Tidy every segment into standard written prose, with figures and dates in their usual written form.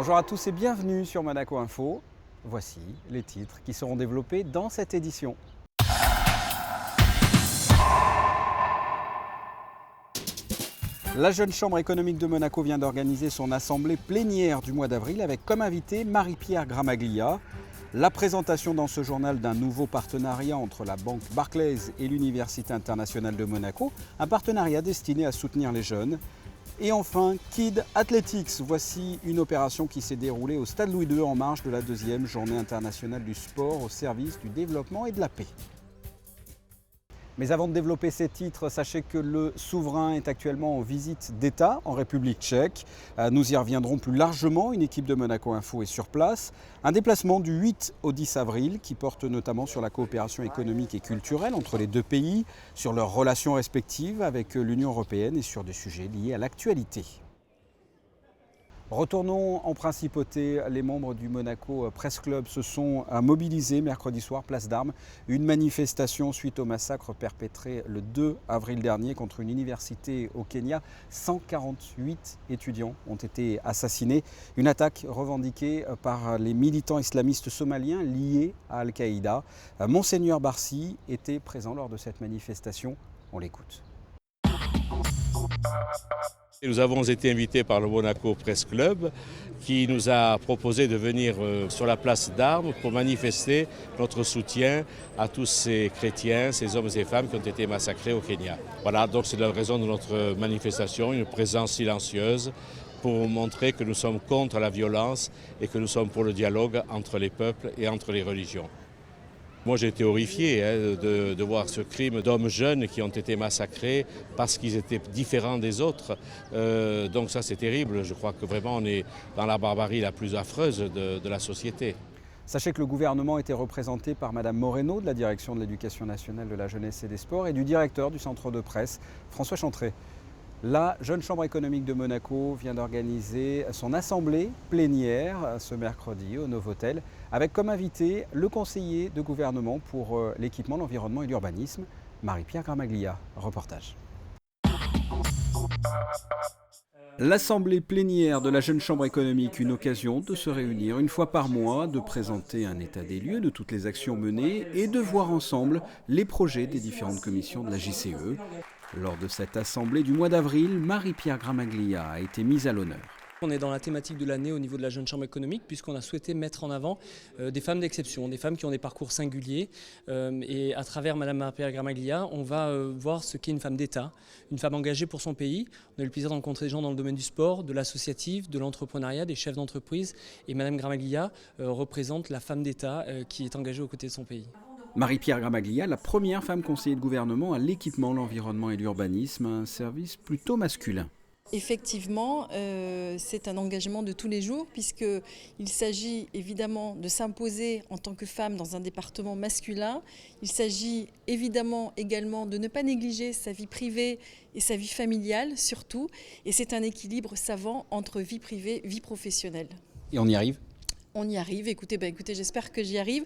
Bonjour à tous et bienvenue sur Monaco Info. Voici les titres qui seront développés dans cette édition. La jeune chambre économique de Monaco vient d'organiser son assemblée plénière du mois d'avril avec comme invité Marie-Pierre Gramaglia. La présentation dans ce journal d'un nouveau partenariat entre la banque Barclays et l'Université internationale de Monaco, un partenariat destiné à soutenir les jeunes. Et enfin, Kid Athletics, voici une opération qui s'est déroulée au Stade Louis II en marge de la deuxième journée internationale du sport au service du développement et de la paix. Mais avant de développer ces titres, sachez que le souverain est actuellement en visite d'État en République tchèque. Nous y reviendrons plus largement, une équipe de Monaco Info est sur place. Un déplacement du 8 au 10 avril qui porte notamment sur la coopération économique et culturelle entre les deux pays, sur leurs relations respectives avec l'Union européenne et sur des sujets liés à l'actualité. Retournons en principauté. Les membres du Monaco Press Club se sont mobilisés mercredi soir, place d'Armes. Une manifestation suite au massacre perpétré le 2 avril dernier contre une université au Kenya. 148 étudiants ont été assassinés. Une attaque revendiquée par les militants islamistes somaliens liés à Al-Qaïda. Monseigneur Barsi était présent lors de cette manifestation. On l'écoute. Nous avons été invités par le Monaco Press Club qui nous a proposé de venir sur la place d'Armes pour manifester notre soutien à tous ces chrétiens, ces hommes et femmes qui ont été massacrés au Kenya. Voilà, donc c'est la raison de notre manifestation, une présence silencieuse pour montrer que nous sommes contre la violence et que nous sommes pour le dialogue entre les peuples et entre les religions. Moi j'ai été horrifié de voir ce crime d'hommes jeunes qui ont été massacrés parce qu'ils étaient différents des autres. Donc ça c'est terrible, je crois que vraiment on est dans la barbarie la plus affreuse de la société. Sachez que le gouvernement était représenté par Madame Moreno de la Direction de l'Éducation nationale, de la jeunesse et des sports et du directeur du centre de presse, François Chantré. La jeune chambre économique de Monaco vient d'organiser son assemblée plénière ce mercredi au Novotel avec comme invité le conseiller de gouvernement pour l'équipement, l'environnement et l'urbanisme, Marie-Pierre Gramaglia. Reportage. L'assemblée plénière de la jeune chambre économique, une occasion de se réunir une fois par mois, de présenter un état des lieux de toutes les actions menées et de voir ensemble les projets des différentes commissions de la JCE. Lors de cette assemblée du mois d'avril, Marie-Pierre Gramaglia a été mise à l'honneur. On est dans la thématique de l'année au niveau de la jeune chambre économique puisqu'on a souhaité mettre en avant des femmes d'exception, des femmes qui ont des parcours singuliers. Et à travers Madame Marie-Pierre Gramaglia, on va voir ce qu'est une femme d'État, une femme engagée pour son pays. On a eu le plaisir de rencontrer des gens dans le domaine du sport, de l'associatif, de l'entrepreneuriat, des chefs d'entreprise. Et Madame Gramaglia représente la femme d'État qui est engagée aux côtés de son pays. Marie-Pierre Gramaglia, la première femme conseillère de gouvernement à l'équipement, l'environnement et l'urbanisme, un service plutôt masculin. Effectivement, c'est un engagement de tous les jours puisqu'il s'agit évidemment de s'imposer en tant que femme dans un département masculin. Il s'agit évidemment également de ne pas négliger sa vie privée et sa vie familiale surtout. Et c'est un équilibre savant entre vie privée et vie professionnelle. Et on y arrive ? On y arrive. Écoutez, j'espère que j'y arrive.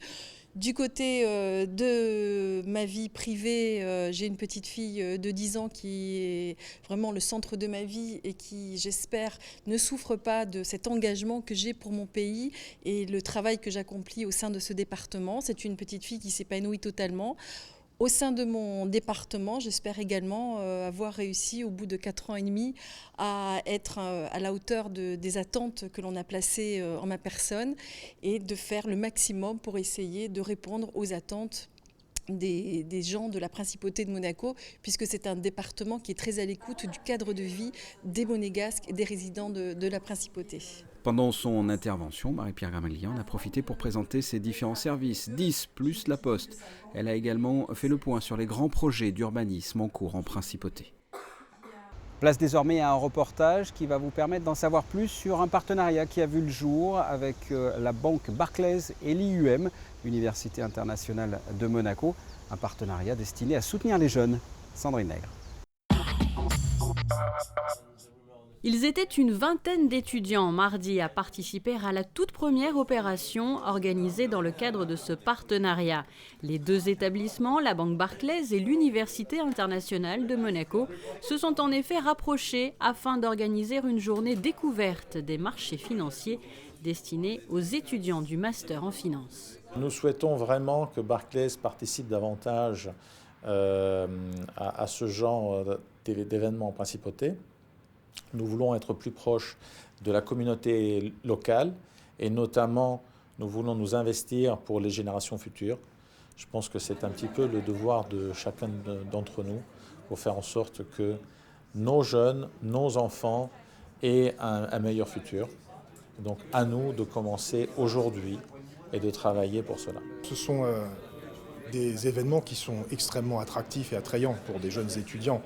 Du côté de ma vie privée, j'ai une petite fille de 10 ans qui est vraiment le centre de ma vie et qui, j'espère, ne souffre pas de cet engagement que j'ai pour mon pays et le travail que j'accomplis au sein de ce département. C'est une petite fille qui s'épanouit totalement. Au sein de mon département, j'espère également avoir réussi au bout de 4 ans et demi à être à la hauteur des attentes que l'on a placées en ma personne et de faire le maximum pour essayer de répondre aux attentes des gens de la principauté de Monaco, puisque c'est un département qui est très à l'écoute du cadre de vie des Monégasques et des résidents de la principauté. Pendant son intervention, Marie-Pierre Gramaglia en a profité pour présenter ses différents services, 10 plus la Poste. Elle a également fait le point sur les grands projets d'urbanisme en cours en principauté. Place désormais à un reportage qui va vous permettre d'en savoir plus sur un partenariat qui a vu le jour avec la banque Barclays et l'IUM, l'Université internationale de Monaco. Un partenariat destiné à soutenir les jeunes. Sandrine Nègre. Ils étaient une vingtaine d'étudiants mardi à participer à la toute première opération organisée dans le cadre de ce partenariat. Les deux établissements, la Banque Barclays et l'Université internationale de Monaco, se sont en effet rapprochés afin d'organiser une journée découverte des marchés financiers destinée aux étudiants du master en finance. Nous souhaitons vraiment que Barclays participe davantage à ce genre d'événements en principauté. Nous voulons être plus proches de la communauté locale et notamment nous voulons nous investir pour les générations futures. Je pense que c'est un petit peu le devoir de chacun d'entre nous pour faire en sorte que nos jeunes, nos enfants aient un meilleur futur. Donc à nous de commencer aujourd'hui et de travailler pour cela. Ce sont des événements qui sont extrêmement attractifs et attrayants pour des jeunes étudiants.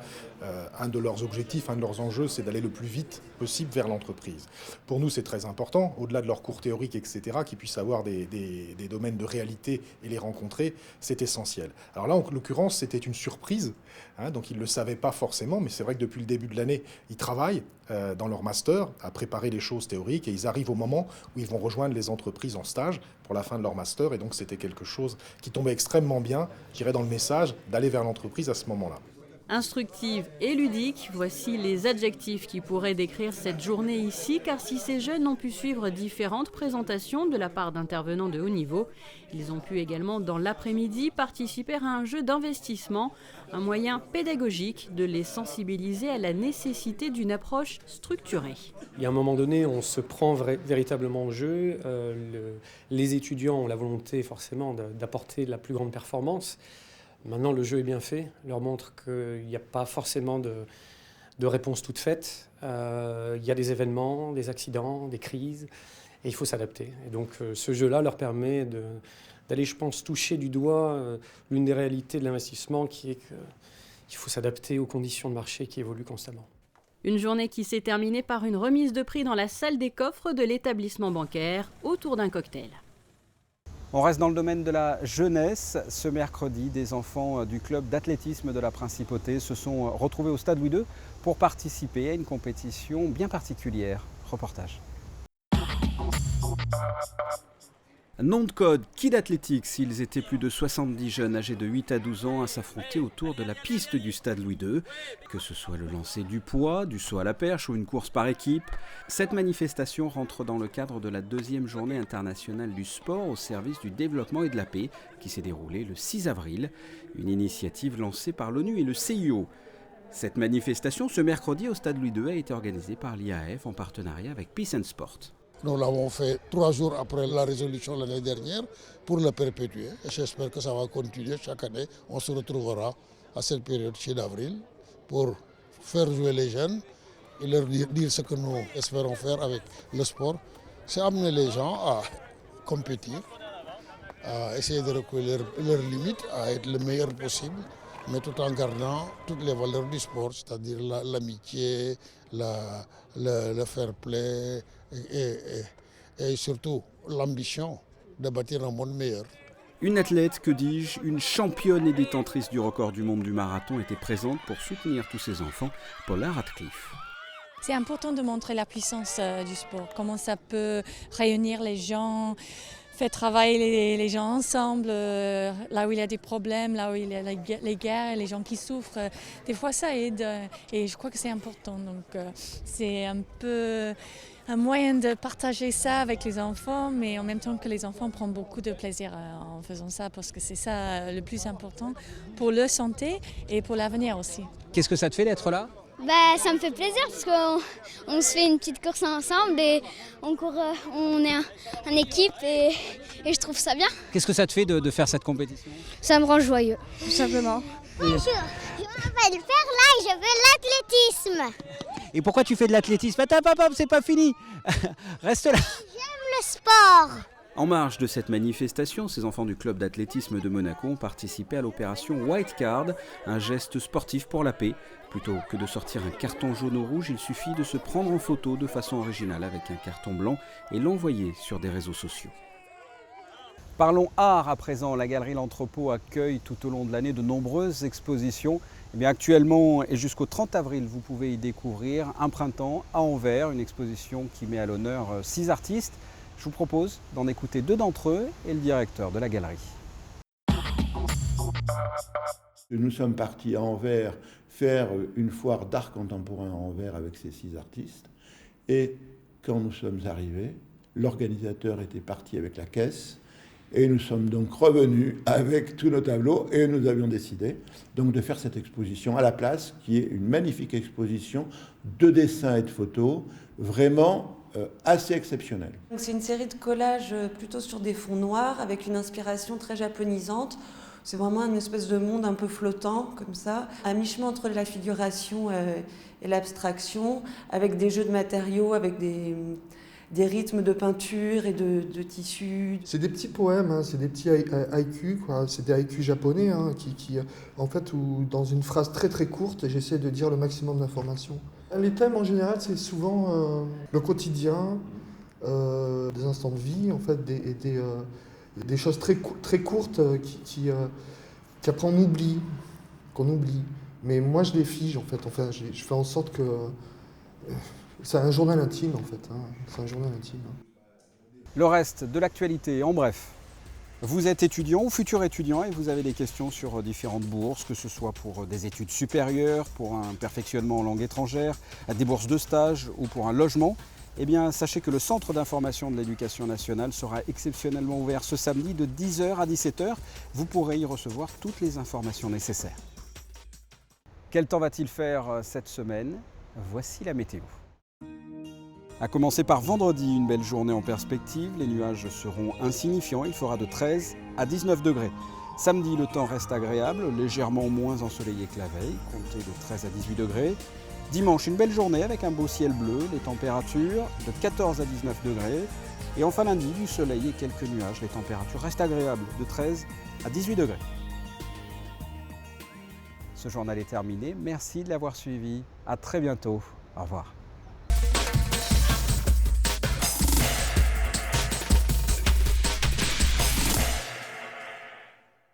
Un de leurs objectifs, un de leurs enjeux, c'est d'aller le plus vite possible vers l'entreprise. Pour nous, c'est très important, au-delà de leurs cours théoriques, etc., qu'ils puissent avoir des domaines de réalité et les rencontrer, c'est essentiel. Alors là, en l'occurrence, c'était une surprise, donc ils ne le savaient pas forcément, mais c'est vrai que depuis le début de l'année, ils travaillent dans leur master à préparer les choses théoriques et ils arrivent au moment où ils vont rejoindre les entreprises en stage pour la fin de leur master et donc c'était quelque chose qui tombait extrêmement bien, je dirais, dans le message d'aller vers l'entreprise à ce moment-là. Instructive et ludique, voici les adjectifs qui pourraient décrire cette journée ici, car si ces jeunes ont pu suivre différentes présentations de la part d'intervenants de haut niveau, ils ont pu également, dans l'après-midi, participer à un jeu d'investissement, un moyen pédagogique de les sensibiliser à la nécessité d'une approche structurée. Il y a un moment donné, on se prend véritablement au jeu. Les étudiants ont la volonté forcément d'apporter la plus grande performance. Maintenant, le jeu est bien fait, leur montre qu'il n'y a pas forcément de réponse toute faite. Il y a des événements, des accidents, des crises, et il faut s'adapter. Et donc, ce jeu-là leur permet d'aller, je pense, toucher du doigt l'une des réalités de l'investissement, qui est qu'il faut s'adapter aux conditions de marché qui évoluent constamment. Une journée qui s'est terminée par une remise de prix dans la salle des coffres de l'établissement bancaire, autour d'un cocktail. On reste dans le domaine de la jeunesse. Ce mercredi, des enfants du club d'athlétisme de la Principauté se sont retrouvés au Stade Louis II pour participer à une compétition bien particulière. Reportage. Nom de code, Kid Athletics. Ils étaient plus de 70 jeunes âgés de 8 à 12 ans à s'affronter autour de la piste du Stade Louis II. Que ce soit le lancer du poids, du saut à la perche ou une course par équipe, cette manifestation rentre dans le cadre de la 2e journée internationale du sport au service du développement et de la paix qui s'est déroulée le 6 avril. Une initiative lancée par l'ONU et le CIO. Cette manifestation, ce mercredi au Stade Louis II, a été organisée par l'IAF en partenariat avec Peace and Sport. Nous l'avons fait 3 jours après la résolution l'année dernière pour le perpétuer. J'espère que ça va continuer. Chaque année, on se retrouvera à cette période, 6 avril, pour faire jouer les jeunes et leur dire ce que nous espérons faire avec le sport. C'est amener les gens à compétir, à essayer de recueillir leurs limites, à être le meilleur possible, mais tout en gardant toutes les valeurs du sport, c'est-à-dire l'amitié, le fair play et surtout l'ambition de bâtir un monde meilleur. Une athlète, que dis-je, une championne et détentrice du record du monde du marathon était présente pour soutenir tous ses enfants, Paula Radcliffe. C'est important de montrer la puissance du sport, comment ça peut réunir les gens, faire travailler les gens ensemble, là où il y a des problèmes, là où il y a les guerres, les gens qui souffrent. Des fois, ça aide et je crois que c'est important. Donc, c'est un peu un moyen de partager ça avec les enfants, mais en même temps que les enfants prennent beaucoup de plaisir en faisant ça, parce que c'est ça le plus important pour leur santé et pour l'avenir aussi. Qu'est-ce que ça te fait d'être là ? Ça me fait plaisir parce qu'on se fait une petite course ensemble et on court, on est en équipe et je trouve ça bien. Qu'est-ce que ça te fait de faire cette compétition ? Ça me rend joyeux, tout simplement. Bonjour, je m'appelle Perla et je fais l'athlétisme. Et pourquoi tu fais de l'athlétisme ? Attends, papa, c'est pas fini. Reste là. J'aime le sport. En marge de cette manifestation, ces enfants du club d'athlétisme de Monaco ont participé à l'opération White Card, un geste sportif pour la paix. Plutôt que de sortir un carton jaune ou rouge, il suffit de se prendre en photo de façon originale avec un carton blanc et l'envoyer sur des réseaux sociaux. Parlons art à présent. La galerie L'Entrepôt accueille tout au long de l'année de nombreuses expositions. Eh bien, actuellement et jusqu'au 30 avril, vous pouvez y découvrir Un printemps à Anvers, une exposition qui met à l'honneur 6 artistes. Je vous propose d'en écouter 2 d'entre eux et le directeur de la galerie. Nous sommes partis à Anvers faire une foire d'art contemporain à Anvers avec ces 6 artistes. Et quand nous sommes arrivés, l'organisateur était parti avec la caisse. Et nous sommes donc revenus avec tous nos tableaux et nous avions décidé donc de faire cette exposition à la place, qui est une magnifique exposition de dessins et de photos, vraiment assez exceptionnelle. C'est une série de collages plutôt sur des fonds noirs avec une inspiration très japonisante. C'est vraiment une espèce de monde un peu flottant comme ça, à mi-chemin entre la figuration et l'abstraction, avec des jeux de matériaux, avec des rythmes de peinture et de tissus. C'est des petits poèmes, hein, c'est des petits haïkus, quoi. C'est des haïkus japonais qui en fait, où dans une phrase très très courte, j'essaie de dire le maximum d'informations. Les thèmes en général, c'est souvent le quotidien, des instants de vie, en fait, des choses très courtes qu'après qu'on oublie. Mais moi, je les fige, en fait. Enfin, je fais en sorte que... C'est un journal intime, en fait. C'est un journal intime. Le reste de l'actualité, en bref. Vous êtes étudiant ou futur étudiant et vous avez des questions sur différentes bourses, que ce soit pour des études supérieures, pour un perfectionnement en langue étrangère, des bourses de stage ou pour un logement. Eh bien, sachez que le Centre d'information de l'éducation nationale sera exceptionnellement ouvert ce samedi de 10h à 17h. Vous pourrez y recevoir toutes les informations nécessaires. Quel temps va-t-il faire cette semaine? Voici la météo. À commencer par vendredi, une belle journée en perspective. Les nuages seront insignifiants, il fera de 13 à 19 degrés. Samedi, le temps reste agréable, légèrement moins ensoleillé que la veille, comptez de 13 à 18 degrés. Dimanche, une belle journée avec un beau ciel bleu, les températures de 14 à 19 degrés. Et enfin lundi, du soleil et quelques nuages, les températures restent agréables de 13 à 18 degrés. Ce journal est terminé, merci de l'avoir suivi, à très bientôt, au revoir.